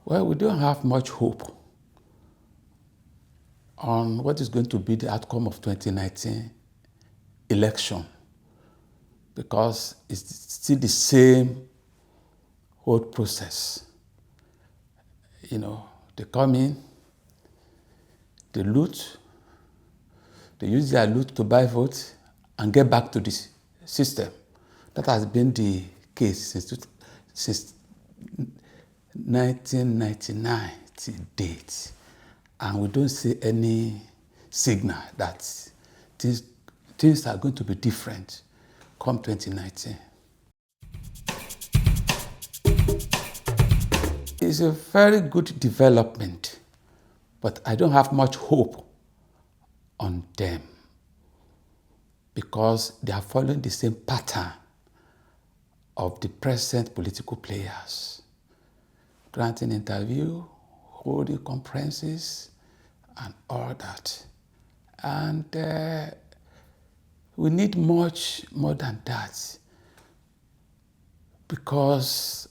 Well, we don't have much hope on what is going to be the outcome of 2019 election because it's still the same old process. They come in, they loot, they use their loot to buy votes and get back to the system. That has been the case since 1999 to date. And we don't see any signal that things are going to be different come 2019. It's a very good development, but I don't have much hope on them because they are following the same pattern of the present political players. Granting interview, holding conferences, and all that. And we need much more than that because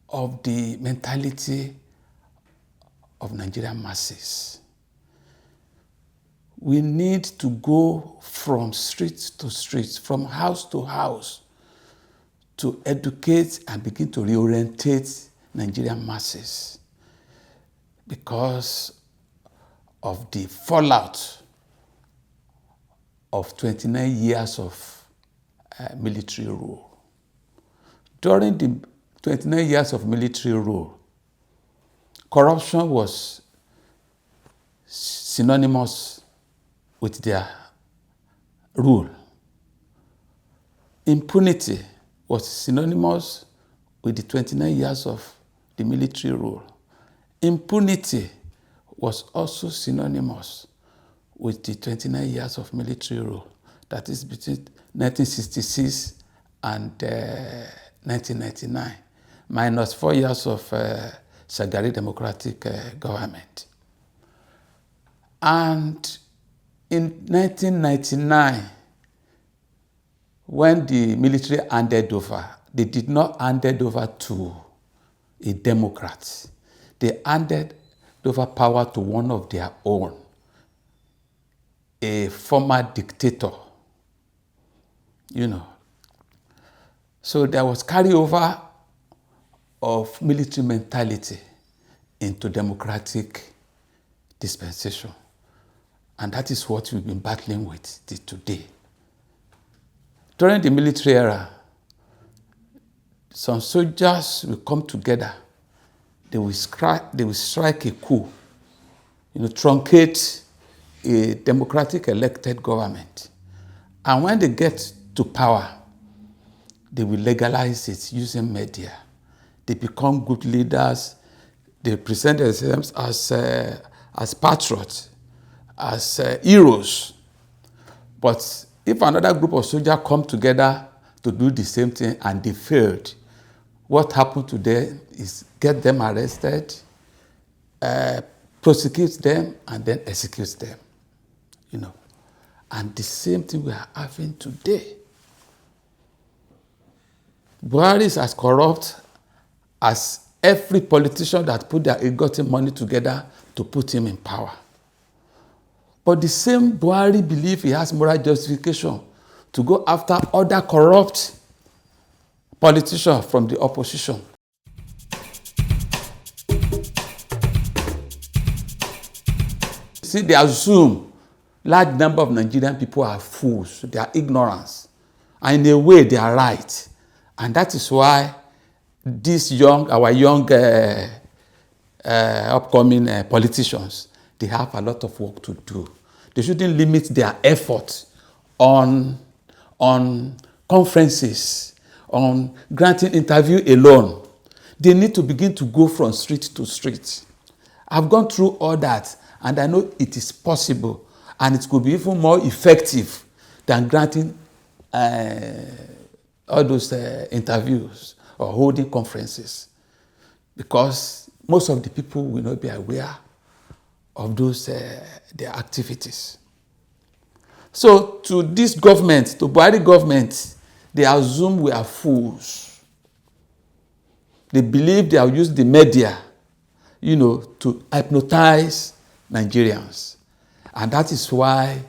of the mentality of Nigerian masses. We need to go from street to street, from house to house, to educate and begin to reorientate Nigerian masses because of the fallout of 29 years of military rule. During the 29 years of military rule, corruption was synonymous with their rule. Impunity was synonymous with the 29 years of the military rule. Impunity was also synonymous with the 29 years of military rule, that is between 1966 and 1999, minus 4 years of Saharatv democratic government. And in 1999, when the military handed over, they did not hand it over to a Democrat. They handed over power to one of their own, a former dictator. So there was carryover of military mentality into democratic dispensation. And that is what we've been battling with today. During the military era, some soldiers will come together. They will strike a coup, truncate a democratic elected government. And when they get to power, they will legalize it using media. They become good leaders. They present themselves as patriots, as heroes. But if another group of soldiers come together to do the same thing and they failed, what happened to them is get them arrested, prosecute them, and then execute them. And the same thing we are having today. Buhari is as corrupt as every politician that put their ill-gotten money together to put him in power. But the same Buhari believes he has moral justification to go after other corrupt politicians from the opposition. See, they assume large number of Nigerian people are fools. They are ignorant. And in a way, they are right. And that is why our young upcoming politicians, they have a lot of work to do. They shouldn't limit their effort on conferences, on granting interview alone. They need to begin to go from street to street. I've gone through all that, and I know it is possible, and it could be even more effective than granting all those interviews or holding conferences, because most of the people will not be aware of those their activities. So to this government, to Buhari government, they assume we are fools. They believe they have used the media to hypnotize Nigerians. And that is why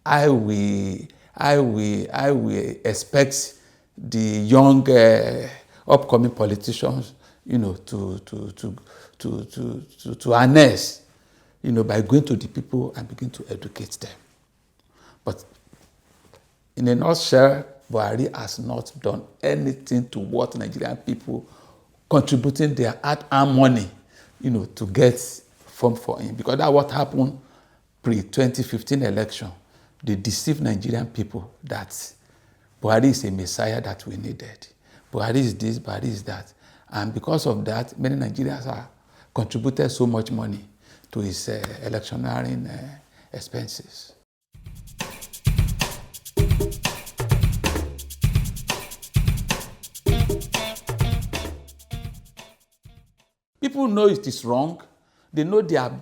I will expect the young upcoming politicians, to harness, by going to the people and begin to educate them. But in a nutshell, Buhari has not done anything toward Nigerian people contributing their hard-earned money, to get formed for him. Because that's what happened pre-2015 election. They deceived Nigerian people that Buhari is a messiah that we needed. Buhari is this, Buhari is that. And because of that, many Nigerians have contributed so much money to his electioneering expenses. People know it is wrong. They know they are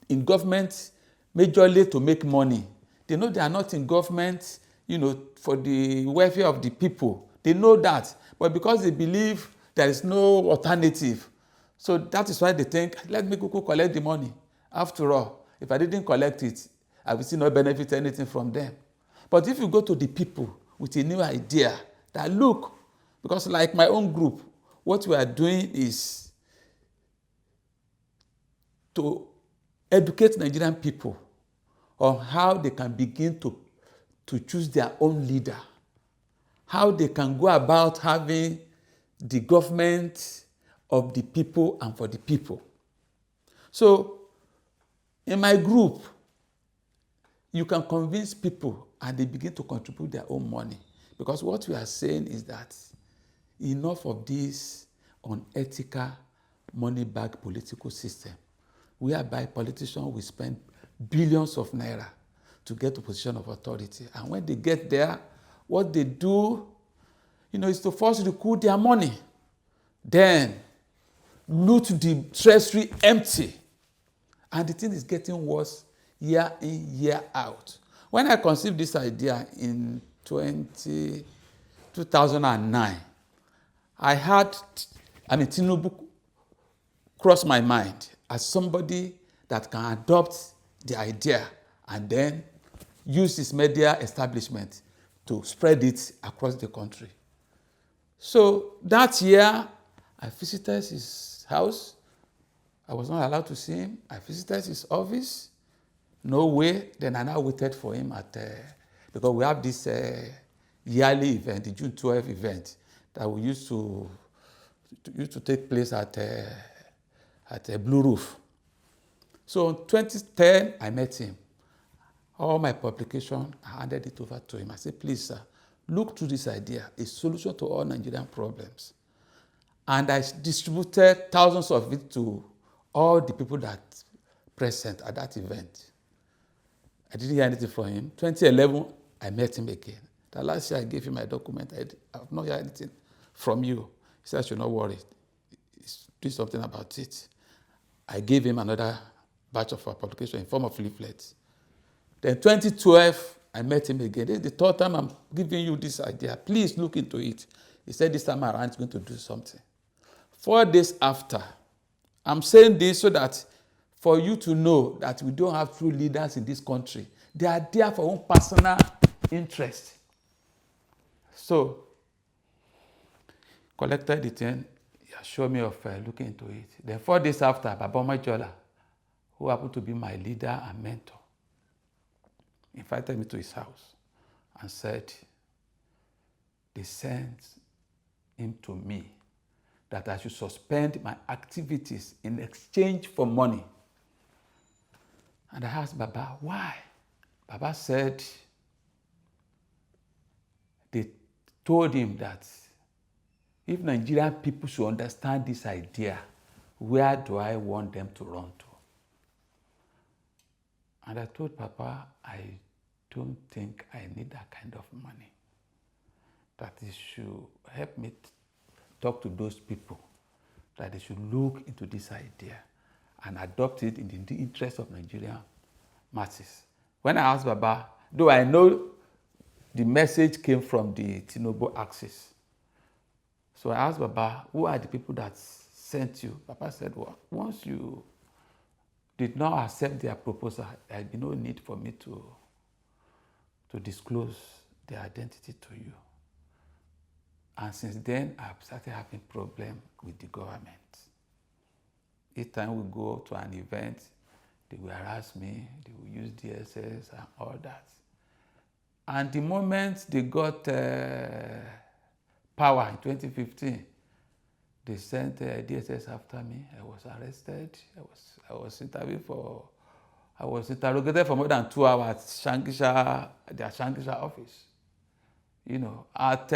in government majorly to make money. They know they are not in government, for the welfare of the people. They know that. But because they believe there is no alternative, so that is why they think, let me go collect the money. After all, if I didn't collect it, I will still not benefit anything from them. But if you go to the people with a new idea, that look, because like my own group, what we are doing is to educate Nigerian people on how they can begin to choose their own leader, how they can go about having the government of the people and for the people. So in my group, you can convince people and they begin to contribute their own money. Because what we are saying is that enough of this unethical money-backed political system, whereby politicians will spend billions of naira to get to position of authority. And when they get there, what they do, is to first recoup their money, then loot the treasury empty. And the thing is getting worse year in, year out. When I conceived this idea in 2009, I had, Tinubu crossed my mind as somebody that can adopt the idea and then use his media establishment to spread it across the country. So that year, I visited his house. I was not allowed to see him. I visited his office. No way. Then I now waited for him because we have this yearly event, the June 12 event, that we used to take place at a Blue Roof. So in 2010, I met him. All my publication, I handed it over to him. I said, please, sir, look through this idea, a solution to all Nigerian problems. And I distributed thousands of it to all the people that present at that event. I didn't hear anything from him. 2011, I met him again. The last year I gave him my document. I have not heard anything from you. He said, I should not worry. Do something about it. I gave him another batch of our publication in form of leaflets. Then 2012, I met him again. This is the third time I'm giving you this idea. Please look into it. He said this time around he's going to do something. 4 days after, I'm saying this so that for you to know that we don't have true leaders in this country. They are there for own personal interest. So, collected the thing. He assured me of looking into it. Then 4 days after, Baba Majola, who happened to be my leader and mentor, invited me to his house and said, they sent him to me that I should suspend my activities in exchange for money. And I asked Baba, why? Baba said they told him that if Nigerian people should understand this idea, where do I want them to run to? And I told Papa, I don't think I need that kind of money. That he should help me talk to those people, that they should look into this idea and adopt it in the interest of Nigerian masses. When I asked Baba, though I know the message came from the Tinubu axis, so I asked Baba, who are the people that sent you. Papa said, well, once you did not accept their proposal, there had been no need for me to disclose their identity to you. And since then, I've started having problems with the government. Each time we go to an event, they will harass me, they will use DSS and all that. And the moment they got power in 2015, they sent DSS after me. I was arrested. I was interrogated for more than 2 hours at their Shangisha office. You know, at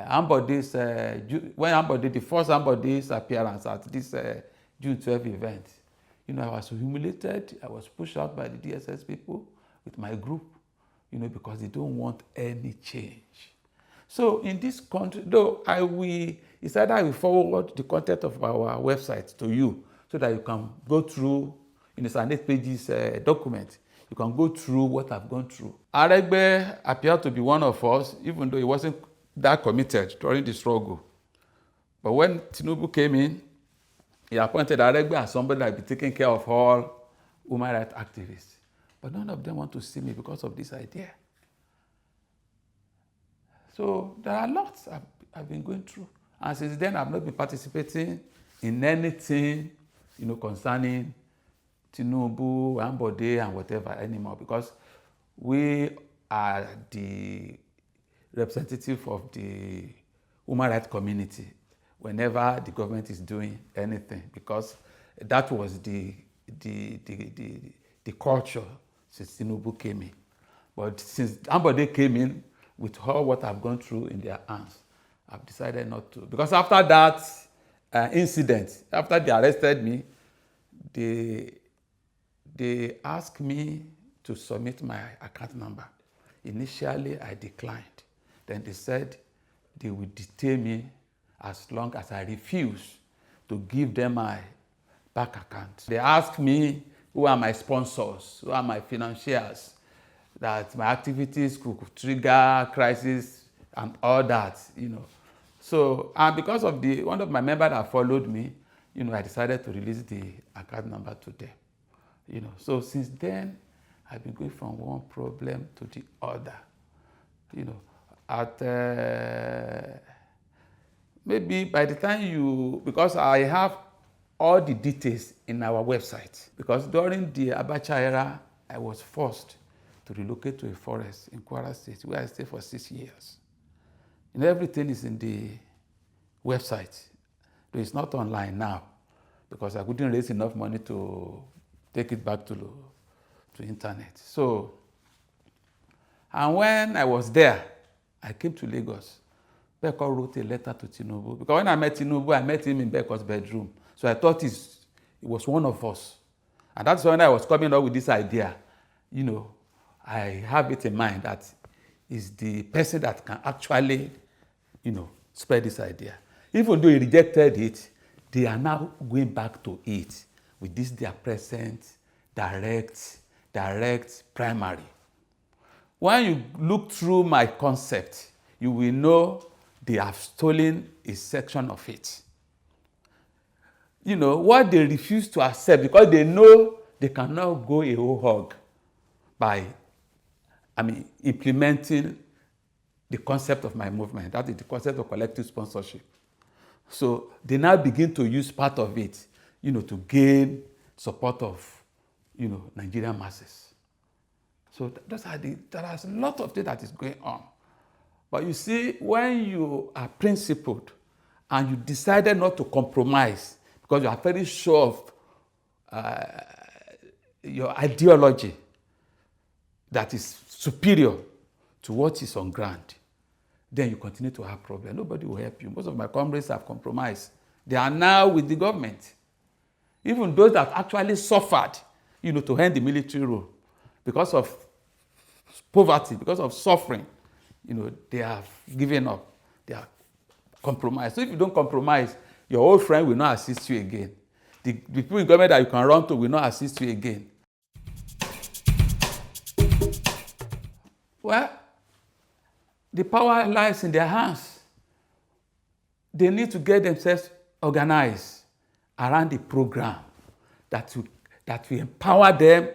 Ambody's, when Ambody, the first Ambody's appearance at this June 12 event, you know, I was humiliated. I was pushed out by the DSS people with my group, you know, because they don't want any change. So in this country, though, it's either I will forward the content of our website to you so that you can go through, it's an 8 pages document. You can go through what I've gone through. Aregbe appeared to be one of us, even though he wasn't that committed during the struggle. But when Tinubu came in, he appointed Aregbe as somebody that would be taking care of all human rights activists. But none of them want to see me because of this idea. So there are lots I've been going through. And since then, I've not been participating in anything, you know, concerning Tinubu, Ambode, and whatever anymore, because we are the representative of the human rights community whenever the government is doing anything, because that was the culture since Tinubu came in. But since Ambode came in, with all what I've gone through in their hands, I've decided not to. Because after that incident, after they arrested me, they asked me to submit my account number. Initially, I declined. Then they said they would detain me as long as I refuse to give them my bank account. They asked me who are my sponsors, who are my financiers, that my activities could trigger crisis and all that, you know. So, and because of one of my members that followed me, you know, I decided to release the account number to them. You know, so since then, I've been going from one problem to the other. You know, maybe by the time because I have all the details in our website. Because during the Abacha era, I was forced to relocate to a forest in Kwara State, where I stayed for 6 years. And everything is in the website. Though it's not online now, because I couldn't raise enough money to take it back to internet. So, and when I was there, I came to Lagos. Beko wrote a letter to Tinubu, because when I met Tinubu, I met him in Beko's bedroom. So I thought he was one of us. And that's when I was coming up with this idea. You know, I have it in mind that is the person that can actually, you know, spread this idea. Even though he rejected it, they are now going back to it with this their present direct primary. When you look through my concept, you will know they have stolen a section of it. You know, what they refuse to accept, because they know they cannot go a whole hog by, implementing the concept of my movement. That is the concept of collective sponsorship. So they now begin to use part of it, you know, to gain support of, you know, Nigerian masses. So there are a lot of things that is going on. But you see, when you are principled and you decided not to compromise because you are very sure of your ideology that is superior to what is on ground, then you continue to have problems. Nobody will help you. Most of my comrades have compromised. They are now with the government. Even those that actually suffered, you know, to end the military rule because of poverty, because of suffering, you know, they have given up. They are compromised. So if you don't compromise, your old friend will not assist you again. The people in government that you can run to will not assist you again. Well, the power lies in their hands. they need to get themselves organized around the program that will empower them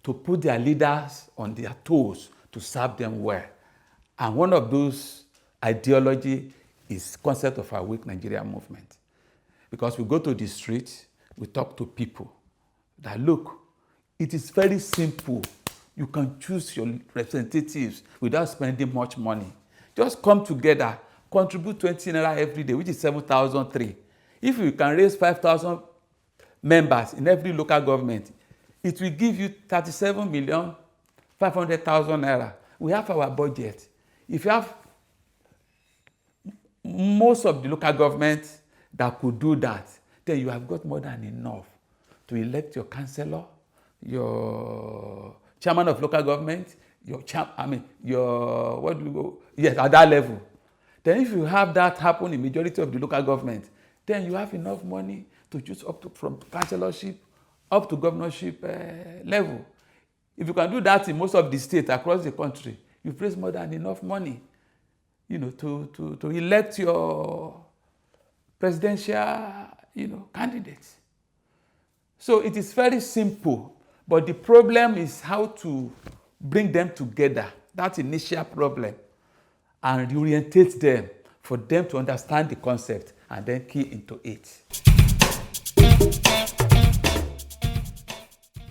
to put their leaders on their toes to serve them well. And one of those ideology is concept of our Wake Nigeria movement. Because we go to the street, we talk to people that, look, it is very simple. You can choose your representatives without spending much money. Just come together, contribute 20 naira every day, which is 7,003. If you can raise 5,000 members in every local government, it will give you 37,500,000 naira. We have our budget. If you have most of the local governments that could do that, then you have got more than enough to elect your councillor, your chairman of local government, at that level. Then if you have that happen in majority of the local government, then you have enough money to choose from councillorship up to governorship level. If you can do that in most of the states across the country, you've raised more than enough money, to elect your presidential, candidates. So it is very simple, but the problem is how to bring them together, that initial problem, and reorientate them for them to understand the concept and then key into it.